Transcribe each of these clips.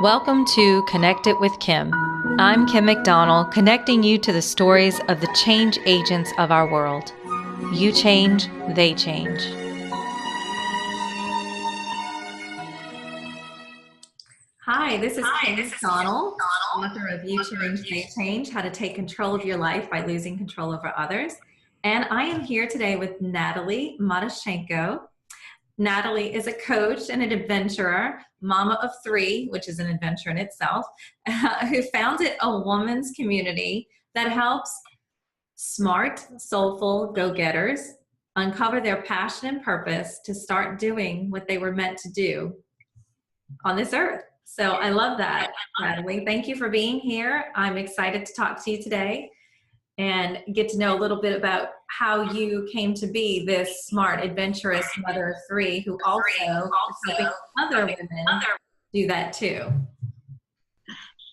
Welcome to Connect It with Kim. I'm Kim McDonald, connecting you to the stories of the change agents of our world. You change, they change. Hi, this is Kim McDonald, author of You Change, They Change, How to Take Control of Your Life by Losing Control Over Others. And I am here today with Natalie Matyashenko. Natalie is a coach and an adventurer, mama of three, which is an adventure in itself, who founded a women's community that helps smart, soulful go-getters uncover their passion and purpose to start doing what they were meant to do on this earth. So I love that, Natalie. Thank you for being here. I'm excited to talk to you today and get to know a little bit about how you came to be this smart, adventurous mother of three who also is helping other women do that too.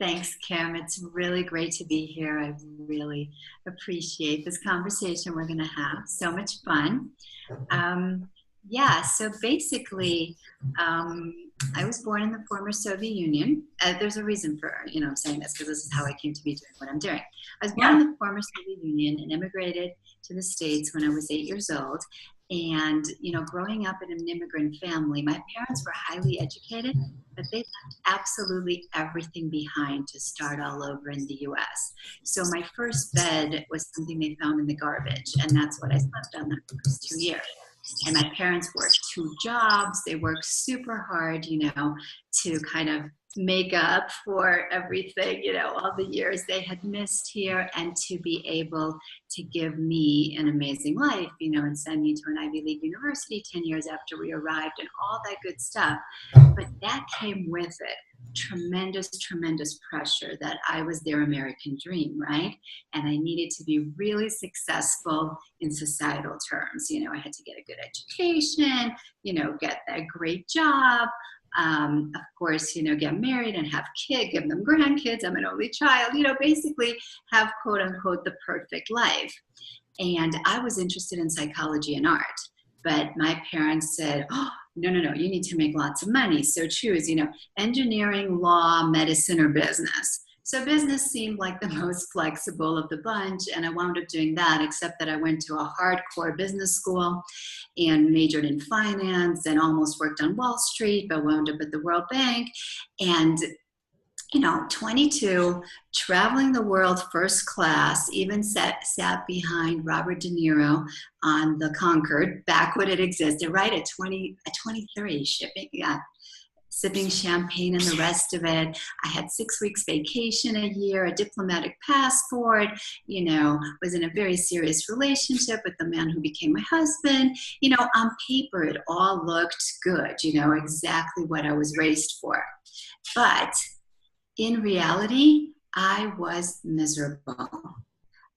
Thanks, Kim. It's really great to be here. I really appreciate this conversation we're going to have. So much fun. So basically, I was born in the former Soviet Union. There's a reason for, saying this, because this is how I came to be doing what I'm doing. I was born in the former Soviet Union and immigrated to the States when I was 8 years old. And, growing up in an immigrant family, my parents were highly educated, but they left absolutely everything behind to start all over in the U.S. So my first bed was something they found in the garbage, and that's what I slept on the first 2 years. And my parents worked 2 jobs. They worked super hard, to kind of make up for everything, all the years they had missed here, and to be able to give me an amazing life, and send me to an Ivy League university 10 years after we arrived and all that good stuff. But that came with it tremendous pressure that I was their American dream, right? And I needed to be really successful in societal terms. I had to get a good education, get that great job. Of course, get married and have kids, give them grandkids. I'm an only child, basically have quote unquote the perfect life. And I was interested in psychology and art, but my parents said, oh, no, you need to make lots of money. So choose, engineering, law, medicine, or business. So business seemed like the most flexible of the bunch, and I wound up doing that, except that I went to a hardcore business school and majored in finance and almost worked on Wall Street, but wound up at the World Bank. And 22, traveling the world first class, even sat behind Robert De Niro on the Concorde, back when it existed, right at 23, sipping champagne and the rest of it. I had 6 weeks vacation a year, a diplomatic passport, was in a very serious relationship with the man who became my husband. On paper, it all looked good, exactly what I was raised for. But in reality, I was miserable.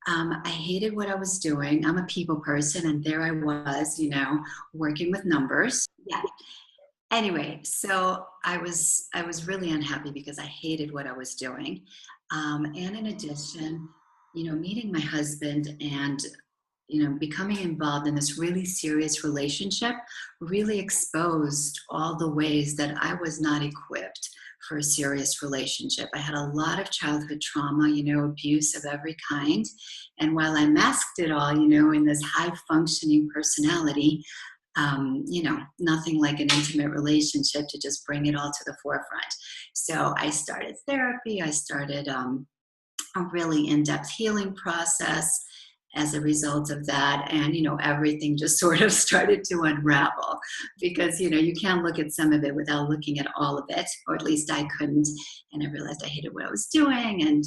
I hated what I was doing. I'm a people person, and there I was, working with numbers. Yeah. Anyway, so I was really unhappy because I hated what I was doing. And in addition, meeting my husband and, becoming involved in this really serious relationship really exposed all the ways that I was not equipped for a serious relationship. I had a lot of childhood trauma, abuse of every kind. And while I masked it all, in this high functioning personality, nothing like an intimate relationship to just bring it all to the forefront. So I started therapy. I started a really in-depth healing process as a result of that. And, everything just sort of started to unravel because, you can't look at some of it without looking at all of it, or at least I couldn't. And I realized I hated what I was doing. And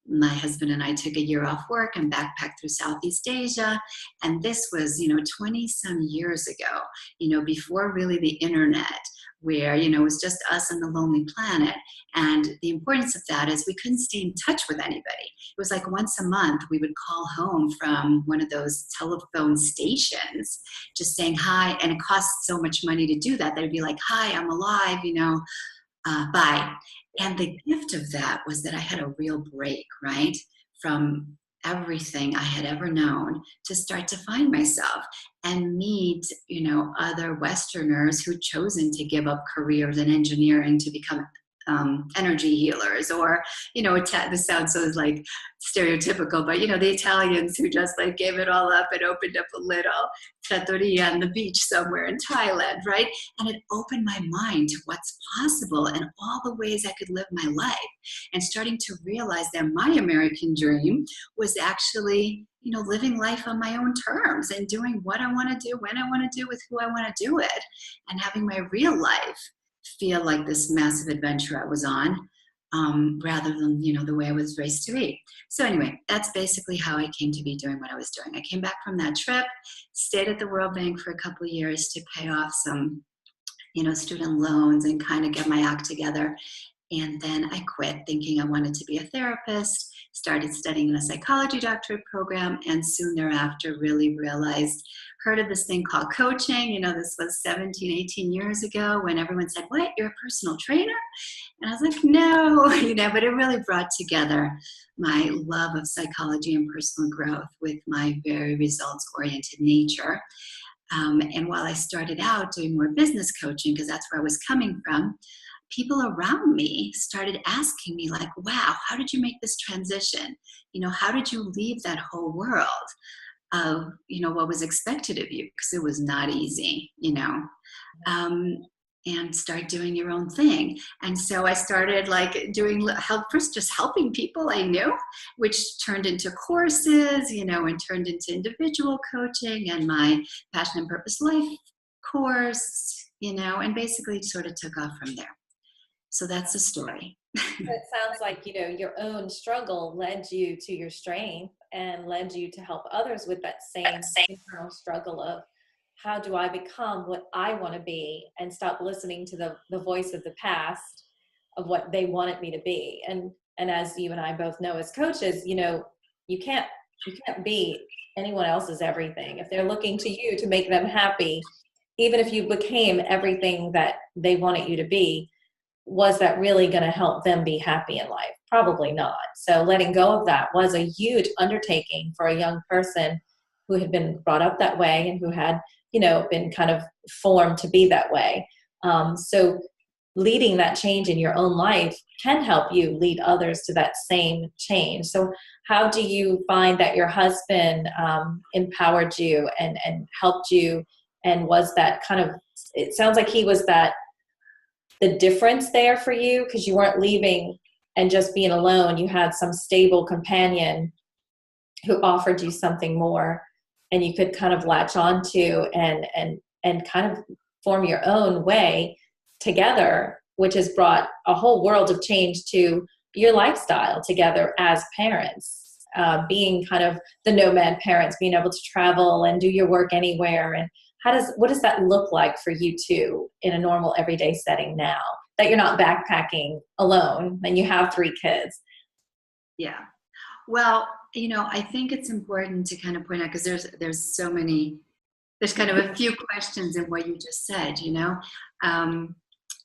my husband and I took a year off work and backpacked through Southeast Asia. And this was, 20 some years ago, before really the internet, where, it was just us and the lonely planet. And the importance of that is we couldn't stay in touch with anybody. It was like once a month we would call home from one of those telephone stations, just saying hi. And it cost so much money to do that. They'd be like, hi, I'm alive, bye. And the gift of that was that I had a real break, right, from everything I had ever known to start to find myself and meet, other Westerners who'd chosen to give up careers in engineering to become energy healers, or, this sounds so like stereotypical, but, the Italians who just like gave it all up and opened up a little trattoria on the beach somewhere in Thailand, right? And it opened my mind to what's possible and all the ways I could live my life, and starting to realize that my American dream was actually, living life on my own terms and doing what I want to do, when I want to do, with who I want to do it, and having my real life feel like this massive adventure I was on, rather than, the way I was raised to be. So anyway, that's basically how I came to be doing what I was doing. I came back from that trip, stayed at the World Bank for a couple of years to pay off some, student loans and kind of get my act together. And then I quit, thinking I wanted to be a therapist, started studying in a psychology doctorate program, and soon thereafter really realized, heard of this thing called coaching. This was 17, 18 years ago, when everyone said, "What, you're a personal trainer?" And I was like, no, but it really brought together my love of psychology and personal growth with my very results-oriented nature. And while I started out doing more business coaching, because that's where I was coming from, people around me started asking me, like, wow, how did you make this transition? How did you leave that whole world of, what was expected of you? Because it was not easy, and start doing your own thing. And so I started first just helping people I knew, which turned into courses, and turned into individual coaching and my Passion and Purpose Life course, and basically sort of took off from there. So that's the story. It sounds like, your own struggle led you to your strength and led you to help others with that same internal struggle of, how do I become what I want to be, and stop listening to the voice of the past of what they wanted me to be. And as you and I both know as coaches, you can't be anyone else's everything. If they're looking to you to make them happy, even if you became everything that they wanted you to be, was that really going to help them be happy in life? Probably not. So letting go of that was a huge undertaking for a young person who had been brought up that way and who had, been kind of formed to be that way. So leading that change in your own life can help you lead others to that same change. So how do you find that your husband empowered you and helped you? And was that kind of, it sounds like he was the difference there for you, because you weren't leaving and just being alone. You had some stable companion who offered you something more, and you could kind of latch on to and kind of form your own way together, which has brought a whole world of change to your lifestyle together as parents, being kind of the nomad parents, being able to travel and do your work anywhere. And what does that look like for you two in a normal everyday setting now that you're not backpacking alone and you have 3 kids? Yeah. Well, I think it's important to kind of point out, because there's so many, there's kind of a few questions in what you just said,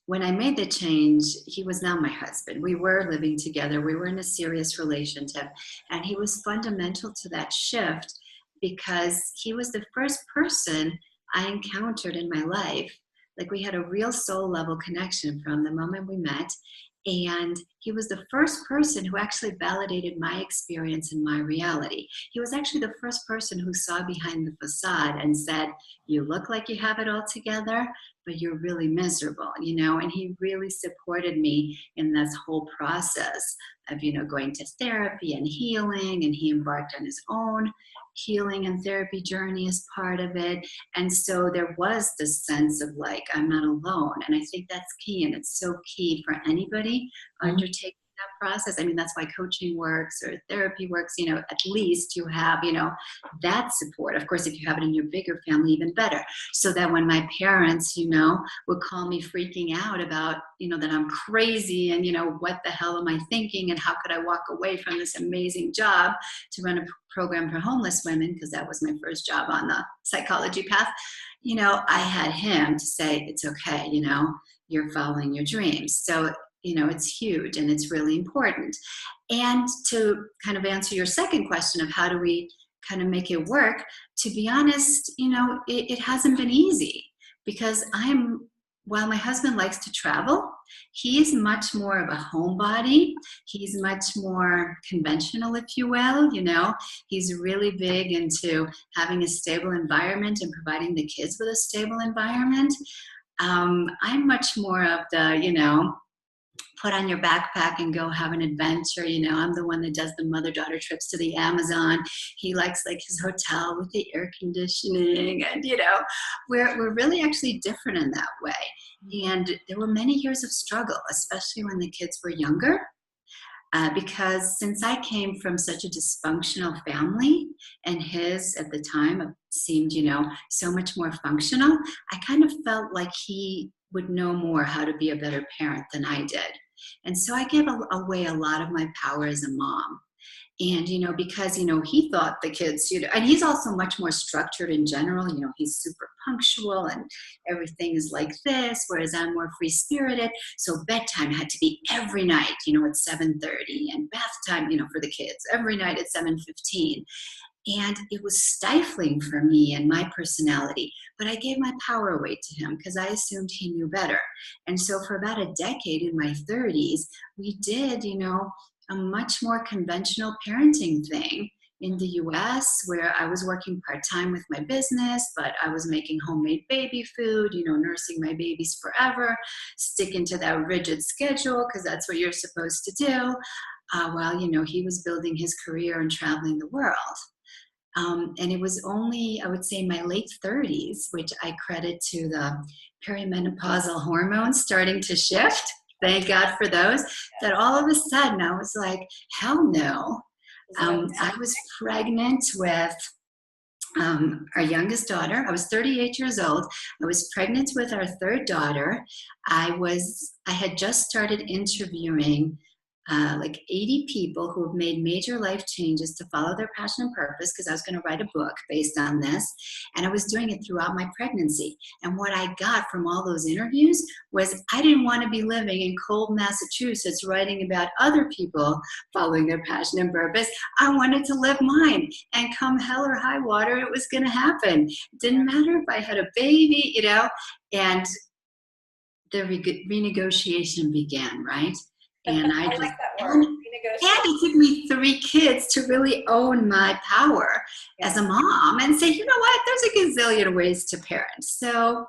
when I made the change, he was now my husband. We were living together. We were in a serious relationship, and he was fundamental to that shift, because he was the first person I encountered in my life. Like, we had a real soul level connection from the moment we met. And he was the first person who actually validated my experience and my reality. He was actually the first person who saw behind the facade and said, "You look like you have it all together, but you're really miserable," and he really supported me in this whole process of, going to therapy and healing. And he embarked on his own healing and therapy journey as part of it. And so there was this sense of like, I'm not alone. And I think that's key. And it's so key for anybody undertaking that process. I mean, that's why coaching works or therapy works, at least you have, that support. Of course, if you have it in your bigger family, even better. So that when my parents, would call me freaking out about, that I'm crazy and, what the hell am I thinking? And how could I walk away from this amazing job to run a program for homeless women? Because that was my first job on the psychology path. I had him to say, it's okay, you're following your dreams. So it's huge and it's really important. And to kind of answer your second question of how do we kind of make it work, to be honest, it hasn't been easy, because while my husband likes to travel, He's much more of a homebody. He's much more conventional, if you will. He's really big into having a stable environment and providing the kids with a stable environment. I'm much more of the, put on your backpack and go have an adventure. I'm the one that does the mother-daughter trips to the Amazon. He likes like his hotel with the air conditioning, and we're really actually different in that way. And there were many years of struggle, especially when the kids were younger. Because since I came from such a dysfunctional family, and his at the time seemed, so much more functional, I kind of felt like he would know more how to be a better parent than I did. And so I gave away a lot of my power as a mom. And, because, he thought the kids, and he's also much more structured in general, he's super punctual and everything is like this, whereas I'm more free-spirited. So bedtime had to be every night, at 7:30, and bath time, for the kids every night at 7:15. And it was stifling for me and my personality, but I gave my power away to him because I assumed he knew better. And so for about a decade in my 30s, we did, a much more conventional parenting thing in the US, where I was working part-time with my business, but I was making homemade baby food, nursing my babies forever, sticking to that rigid schedule because that's what you're supposed to do, while, he was building his career and traveling the world. And it was only, I would say, my late 30s, which I credit to the perimenopausal hormones starting to shift. Thank God for those. That all of a sudden I was like, hell no. I was pregnant with our youngest daughter. I was 38 years old. I was pregnant with our third daughter. I had just started interviewing like 80 people who have made major life changes to follow their passion and purpose, because I was going to write a book based on this. And I was doing it throughout my pregnancy. And what I got from all those interviews was I didn't want to be living in cold Massachusetts writing about other people following their passion and purpose. I wanted to live mine. And come hell or high water, it was going to happen. It didn't matter if I had a baby, and the renegotiation began, right? And I like that word. And it took me 3 kids to really own my power as a mom and say, you know what, there's a gazillion ways to parent. So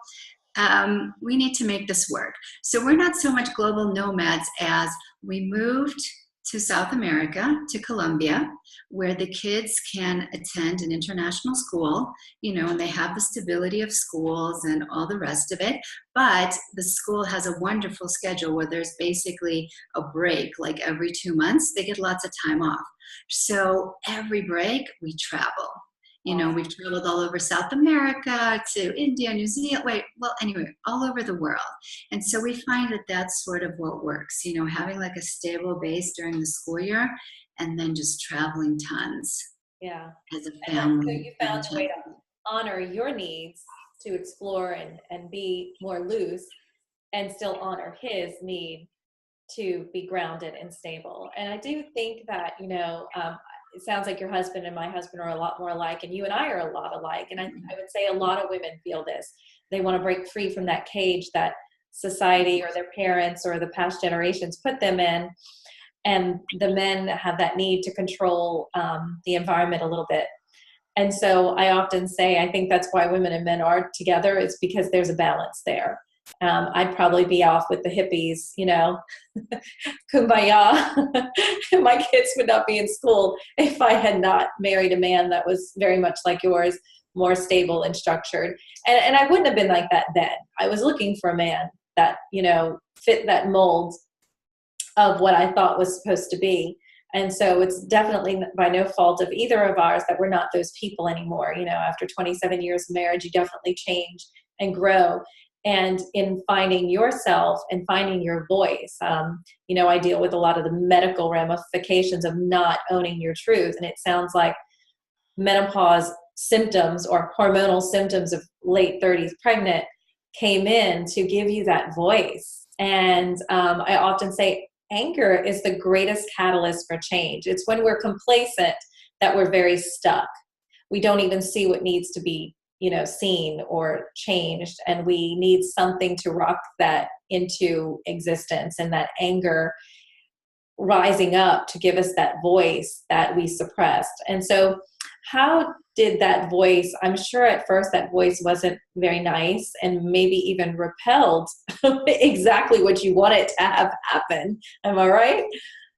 we need to make this work. So we're not so much global nomads as we moved to South America, to Colombia, where the kids can attend an international school, and they have the stability of schools and all the rest of it. But the school has a wonderful schedule where there's basically a break, like every 2 months. They get lots of time off. So every break, we travel. We've traveled all over South America, to India, New Zealand, all over the world. And so we find that that's sort of what works, having like a stable base during the school year and then just traveling tons. Yeah. As a family. So you found a way to honor your needs, to explore and be more loose, and still honor his need to be grounded and stable. And I do think that, it sounds like your husband and my husband are a lot more alike, and you and I are a lot alike. And I would say a lot of women feel this. They want to break free from that cage that society or their parents or the past generations put them in. And the men have that need to control the environment a little bit. And so I often say, I think that's why women and men are together, is because there's a balance there. I'd probably be off with the hippies, kumbaya. My kids would not be in school if I had not married a man that was very much like yours, more stable and structured. And I wouldn't have been like that then. I was looking for a man that, fit that mold of what I thought was supposed to be. And so it's definitely by no fault of either of ours that we're not those people anymore. After 27 years of marriage, you definitely change and grow. And in finding yourself and finding your voice, I deal with a lot of the medical ramifications of not owning your truth. And it sounds like menopause symptoms or hormonal symptoms of late 30s pregnant came in to give you that voice. And I often say anger is the greatest catalyst for change. It's when we're complacent that we're very stuck. We don't even see what needs to be seen or changed, and we need something to rock that into existence, and that anger rising up to give us that voice that we suppressed. And so how did that voice, I'm sure at first that voice wasn't very nice and maybe even repelled exactly what you wanted to have happen. Am I right?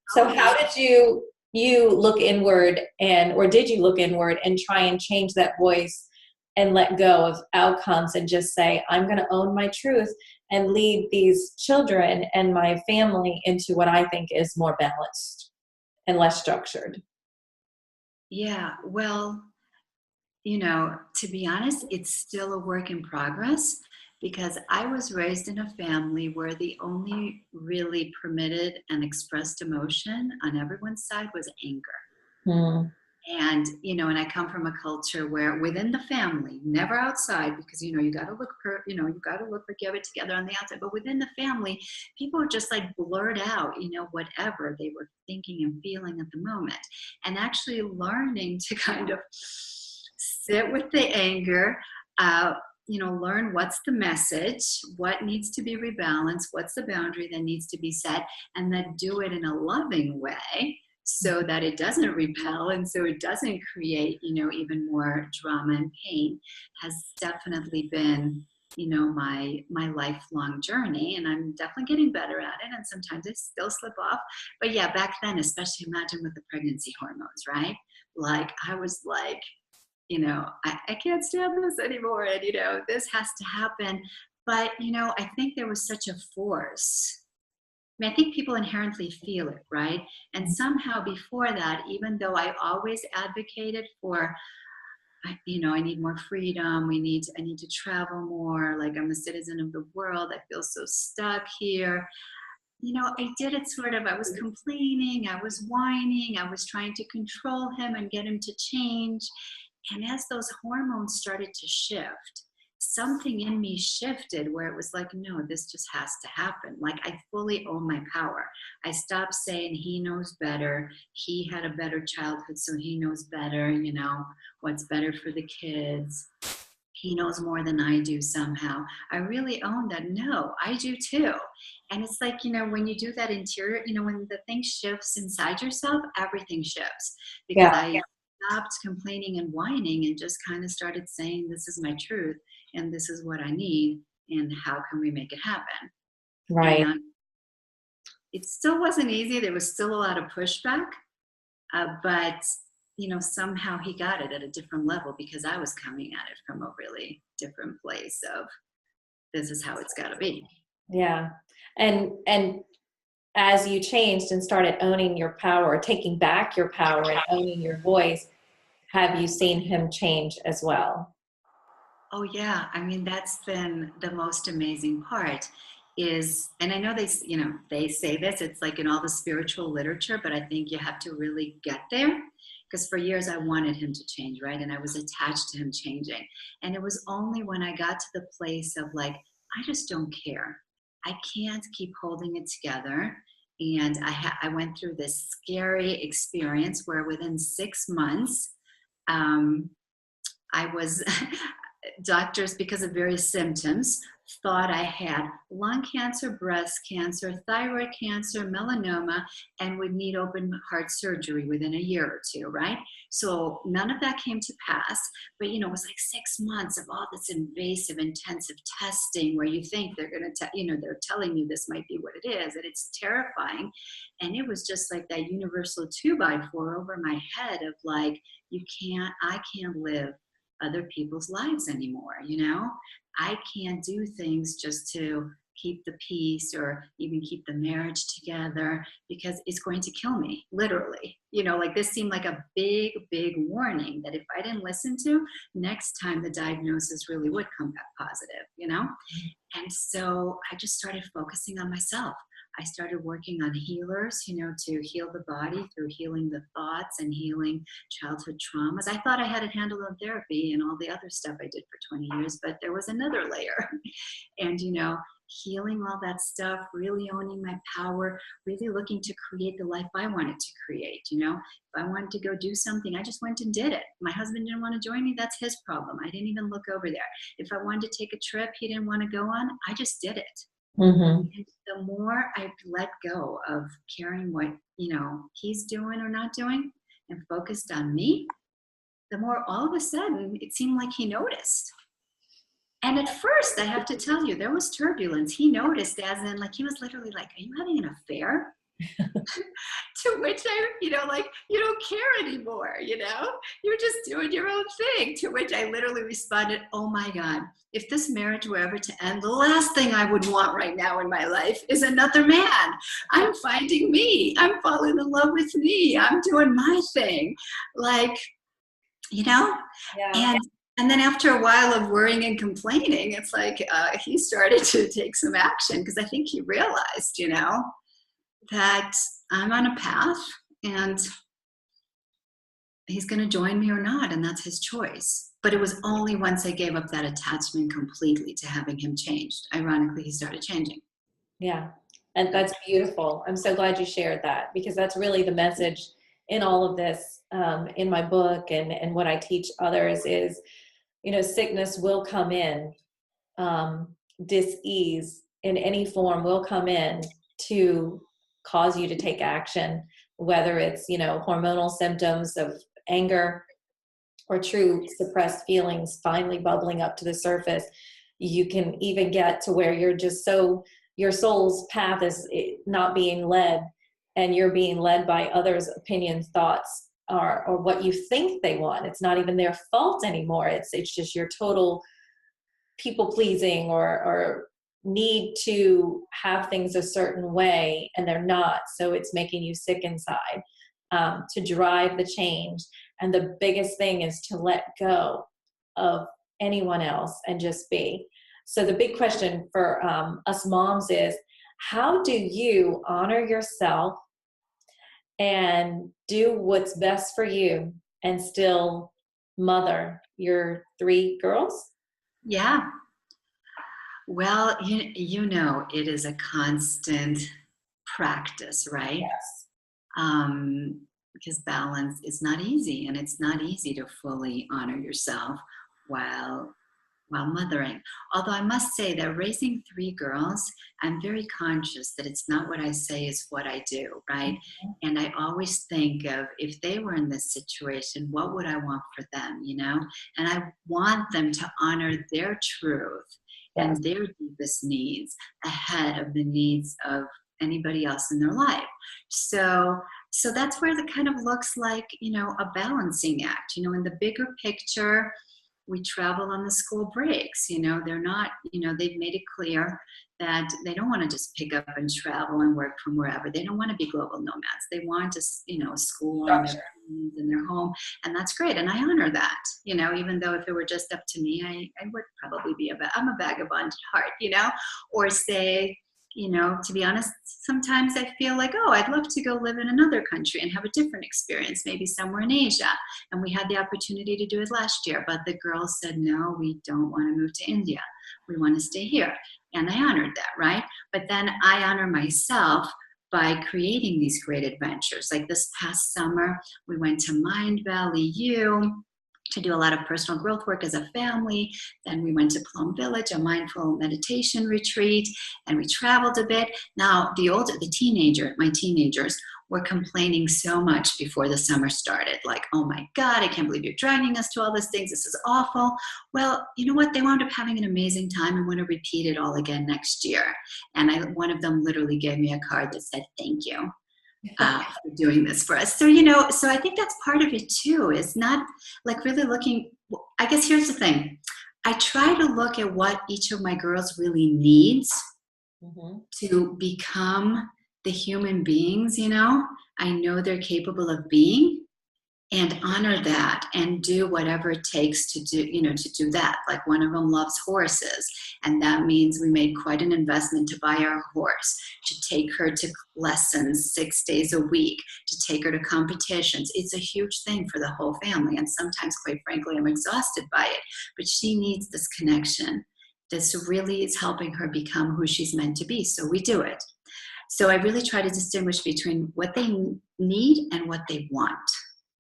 So how did you look inward, or did you look inward and try and change that voice and let go of outcomes and just say, I'm going to own my truth and lead these children and my family into what I think is more balanced and less structured? Yeah, well, to be honest, it's still a work in progress because I was raised in a family where the only really permitted and expressed emotion on everyone's side was anger. Hmm. And and I come from a culture where within the family, never outside, because you got to look you got to look like you have it together on the outside, but within the family, people would just like blurt out whatever they were thinking and feeling at the moment, and actually learning to kind of sit with the anger, uh, learn what's the message, what needs to be rebalanced, what's the boundary that needs to be set, and then do it in a loving way so that it doesn't repel and so it doesn't create, even more drama and pain, has definitely been, my lifelong journey. And I'm definitely getting better at it. And sometimes I still slip off. But yeah, back then, especially imagine with the pregnancy hormones, right? Like I was like, I can't stand this anymore. And, this has to happen. But, I think there was such a force. I think people inherently feel it, right? And somehow before that, even though I always advocated for, I need more freedom. I need to travel more. Like I'm a citizen of the world. I feel so stuck here. I did it sort of, I was complaining, I was whining, I was trying to control him and get him to change. And as those hormones started to shift, something in me shifted where it was like, no, this just has to happen. Like I fully own my power. I stopped saying he knows better. He had a better childhood, so he knows better, what's better for the kids. He knows more than I do somehow. I really own that. No, I do too. And it's like, when you do that interior, when the thing shifts inside yourself, everything shifts. Because I stopped complaining and whining and just kind of started saying, this is my truth and this is what I need. And how can we make it happen? Right. And it still wasn't easy. There was still a lot of pushback. But somehow he got it at a different level because I was coming at it from a really different place of this is how it's got to be. Yeah. And as you changed and started owning your power, taking back your power and owning your voice, have you seen him change as well? Oh yeah. I mean, that's been the most amazing part is, and I know they say this, it's like in all the spiritual literature, but I think you have to really get there. Because for years I wanted him to change, right? And I was attached to him changing. And it was only when I got to the place of like, I just don't care. I can't keep holding it together. And I went through this scary experience where within 6 months, um, I was, doctors, because of various symptoms, thought I had lung cancer, breast cancer, thyroid cancer, melanoma, and would need open heart surgery within a year or two, right? So none of that came to pass, but it was like 6 months of all this invasive, intensive testing where you think they're going to, they're telling you this might be what it is, and it's terrifying. And it was just like that universal 2x4 over my head of like, I can't live other people's lives anymore. I can't do things just to keep the peace or even keep the marriage together because it's going to kill me, literally. Like this seemed like a big, big warning that if I didn't listen to, next time the diagnosis really would come back positive. And so I just started focusing on myself. I started working on healers, to heal the body through healing the thoughts and healing childhood traumas. I thought I had it handled on therapy and all the other stuff I did for 20 years, but there was another layer. And, healing all that stuff, really owning my power, really looking to create the life I wanted to create. If I wanted to go do something, I just went and did it. My husband didn't want to join me. That's his problem. I didn't even look over there. If I wanted to take a trip he didn't want to go on, I just did it. Mm-hmm. And the more I let go of caring what, he's doing or not doing and focused on me, the more all of a sudden it seemed like he noticed. And at first, I have to tell you, there was turbulence. He noticed, as in, like, he was literally like, "Are you having an affair?" To which I, you don't care anymore, you're just doing your own thing. To which I literally responded, "Oh my God, if this marriage were ever to end, the last thing I would want right now in my life is another man. I'm finding me. I'm falling in love with me. I'm doing my thing." Like, Yeah. And then after a while of worrying and complaining, it's like he started to take some action, because I think he realized, that I'm on a path and he's going to join me or not, and that's his choice. But it was only once I gave up that attachment completely to having him changed. Ironically, he started changing. Yeah. And that's beautiful. I'm so glad you shared that, because that's really the message in all of this, in my book and what I teach others is, sickness will come in, dis-ease in any form will come in to cause you to take action, whether it's, hormonal symptoms of anger or true suppressed feelings finally bubbling up to the surface. You can even get to where you're just your soul's path is not being led, and you're being led by others' opinions, thoughts, or what you think they want. It's not even their fault anymore. It's just your total people pleasing or need to have things a certain way, and they're not. So it's making you sick inside, to drive the change. And the biggest thing is to let go of anyone else and just be. So the big question for us moms is, how do you honor yourself and do what's best for you and still mother your 3 girls? Yeah. Well, it is a constant practice, right? Yes. Because balance is not easy, and it's not easy to fully honor yourself while mothering. Although I must say that raising 3 girls, I'm very conscious that it's not what I say is what I do, right? Mm-hmm. And I always think of, if they were in this situation, what would I want for them, And I want them to honor their truth and their deepest needs ahead of the needs of anybody else in their life. So that's where it kind of looks like, a balancing act. In the bigger picture, we travel on the school breaks. They're not, they've made it clear that they don't want to just pick up and travel and work from wherever. They don't want to be global nomads. They want to, school on their phones in their home. And that's great. And I honor that, even though if it were just up to me, I would probably be I'm a vagabond at heart, or say, to be honest, sometimes I feel like, oh, I'd love to go live in another country and have a different experience, maybe somewhere in Asia. And we had the opportunity to do it last year, but the girls said, no, we don't want to move to India. We want to stay here. And I honored that, right? But then I honor myself by creating these great adventures. Like this past summer, we went to Mind Valley U to do a lot of personal growth work as a family. Then we went to Plum Village, a mindful meditation retreat, and we traveled a bit. Now, my teenagers were complaining so much before the summer started. Like, oh my God, I can't believe you're dragging us to all these things. This is awful. Well, you know what? They wound up having an amazing time and want to repeat it all again next year. And one of them literally gave me a card that said, thank you. For doing this for us. So, so I think that's part of it too, is not like really looking, I guess here's the thing. I try to look at what each of my girls really needs to become the human beings, I know they're capable of being, and honor that and do whatever it takes to do that. Like one of them loves horses, and that means we made quite an investment to buy our horse, to take her to lessons 6 days a week, to take her to competitions. It's a huge thing for the whole family, and sometimes, quite frankly, I'm exhausted by it, but she needs this connection this really is helping her become who she's meant to be. So we do it. So I really try to distinguish between what they need and what they want.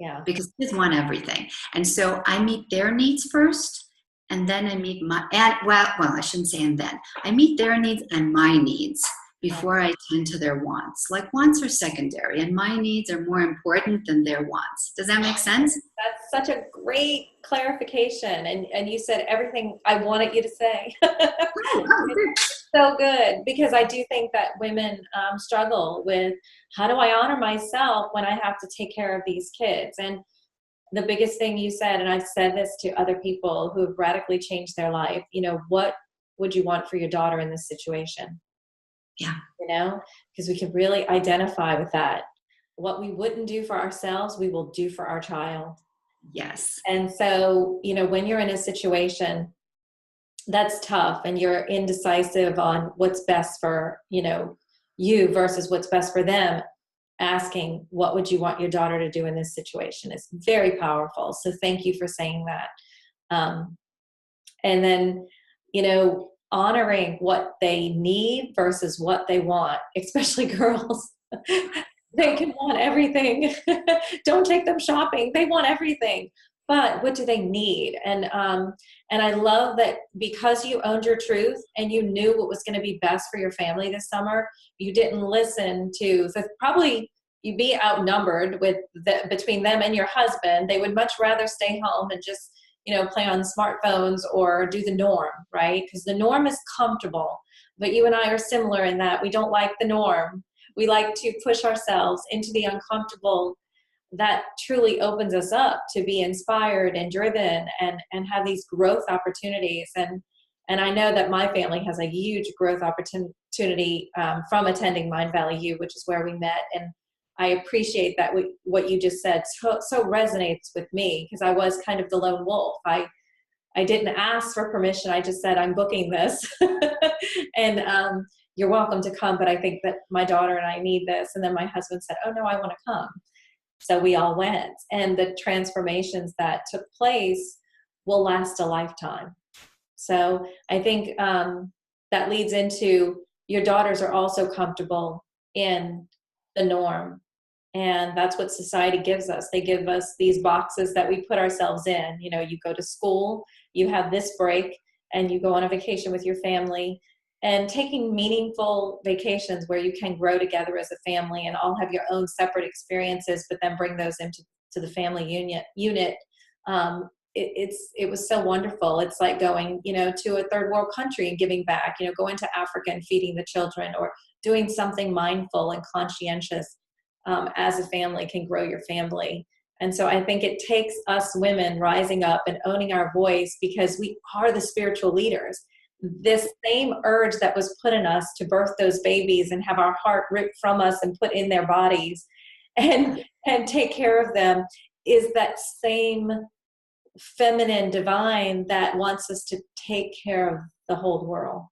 Yeah. Because kids want everything. And so I meet their needs first, and then I meet well, I shouldn't say and then. I meet their needs and my needs before I tend to their wants. Like, wants are secondary, and my needs are more important than their wants. Does that make sense? That's such a great clarification. And you said everything I wanted you to say. So good, because I do think that women struggle with, how do I honor myself when I have to take care of these kids? And the biggest thing you said, and I've said this to other people who have radically changed their life, what would you want for your daughter in this situation? Yeah. Because we can really identify with that. What we wouldn't do for ourselves, we will do for our child. Yes. And so, when you're in a situation that's tough and you're indecisive on what's best for, you versus what's best for them, asking, what would you want your daughter to do in this situation, is very powerful. So thank you for saying that. And then, honoring what they need versus what they want, especially girls. They can want everything. Don't take them shopping. They want everything. But what do they need? And I love that, because you owned your truth and you knew what was going to be best for your family this summer, you didn't listen to, so probably you'd be outnumbered between them and your husband. They would much rather stay home and just, play on smartphones or do the norm, right? Because the norm is comfortable. But you and I are similar in that we don't like the norm. We like to push ourselves into the uncomfortable. That truly opens us up to be inspired and driven and have these growth opportunities. And I know that my family has a huge growth opportunity from attending Mindvalley U, which is where we met. And I appreciate that what you just said so resonates with me, because I was kind of the lone wolf. I didn't ask for permission. I just said, I'm booking this. And you're welcome to come, but I think that my daughter and I need this. And then my husband said, oh no, I want to come. So we all went, and the transformations that took place will last a lifetime. So I think that leads into, your daughters are also comfortable in the norm. And that's what society gives us. They give us these boxes that we put ourselves in. You go to school, you have this break, and you go on a vacation with your family. And taking meaningful vacations where you can grow together as a family and all have your own separate experiences, but then bring those into the family unit. It was so wonderful. It's like going, to a third world country and giving back, going to Africa and feeding the children, or doing something mindful and conscientious as a family can grow your family. And so I think it takes us women rising up and owning our voice, because we are the spiritual leaders. This same urge that was put in us to birth those babies and have our heart ripped from us and put in their bodies and take care of them is that same feminine divine that wants us to take care of the whole world.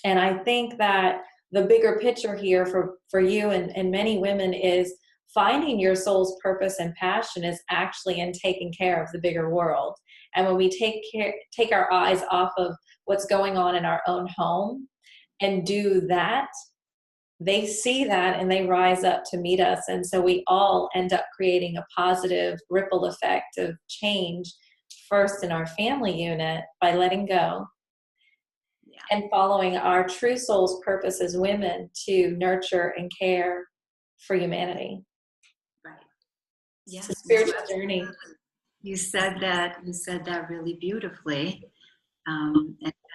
And I think that the bigger picture here for you and many women is finding your soul's purpose and passion is actually in taking care of the bigger world. And when we take our eyes off of what's going on in our own home and do that, they see that and they rise up to meet us. And so we all end up creating a positive ripple effect of change, first in our family unit by letting go and following our true soul's purpose as women to nurture and care for humanity. Right. Yeah. It's a spiritual journey. You said that really beautifully.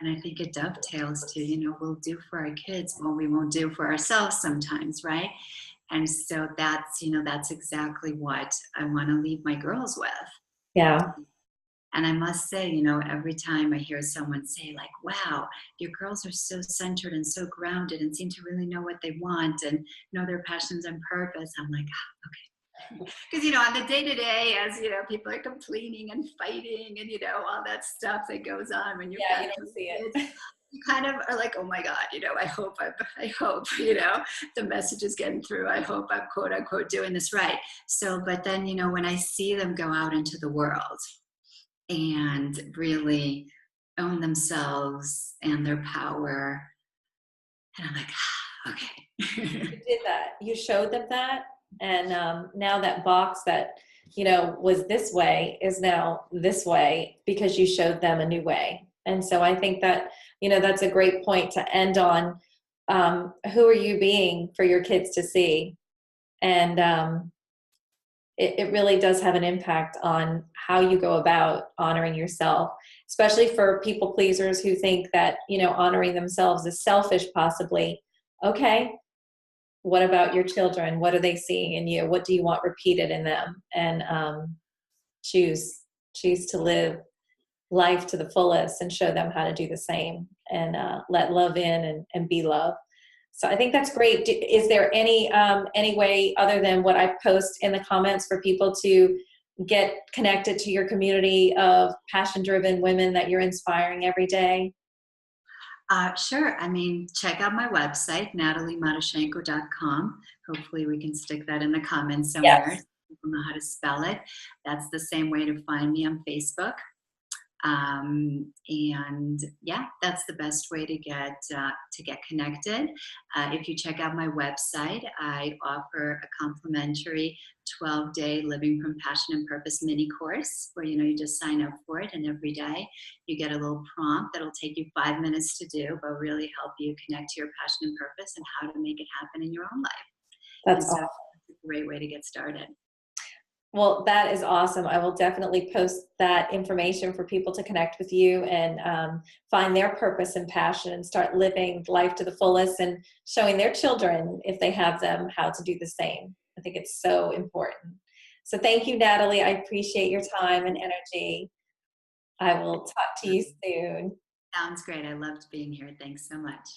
And I think it dovetails to, we'll do for our kids what we won't do for ourselves sometimes, right? And so that's exactly what I want to leave my girls with. Yeah. And I must say, every time I hear someone say like, wow, your girls are so centered and so grounded and seem to really know what they want and know their passions and purpose, I'm like, okay. Because, on the day-to-day, as, people are complaining and fighting and, all that stuff that goes on when you're you don't see it. You kind of are like, oh my God, I hope, the message is getting through. I hope I'm quote unquote doing this right. So, but then, when I see them go out into the world and really own themselves and their power. And I'm like, okay. You did that. You showed them that. And now that box that, was this way is now this way because you showed them a new way. And so I think that, that's a great point to end on. Who are you being for your kids to see? And it really does have an impact on how you go about honoring yourself, especially for people pleasers who think that, honoring themselves is selfish, possibly. Okay, what about your children? What are they seeing in you? What do you want repeated in them? And choose to live life to the fullest and show them how to do the same, and let love in and be love. So I think that's great. Is there any way other than what I post in the comments for people to get connected to your community of passion-driven women that you're inspiring every day? Sure. I mean, check out my website, nataliematyashenko.com. Hopefully we can stick that in the comments somewhere. Yes. So people know how to spell it. That's the same way to find me on Facebook. And yeah, that's the best way to get connected. If you check out my website, I offer a complimentary 12-day Living from Passion and Purpose mini course where you just sign up for it, and every day you get a little prompt that'll take you 5 minutes to do, but really help you connect to your passion and purpose and how to make it happen in your own life. That's and so awesome. it's a great way to get started. Well, that is awesome. I will definitely post that information for people to connect with you and find their purpose and passion and start living life to the fullest and showing their children, if they have them, how to do the same. I think it's so important. So thank you, Natalie. I appreciate your time and energy. I will talk to you soon. Sounds great. I loved being here. Thanks so much.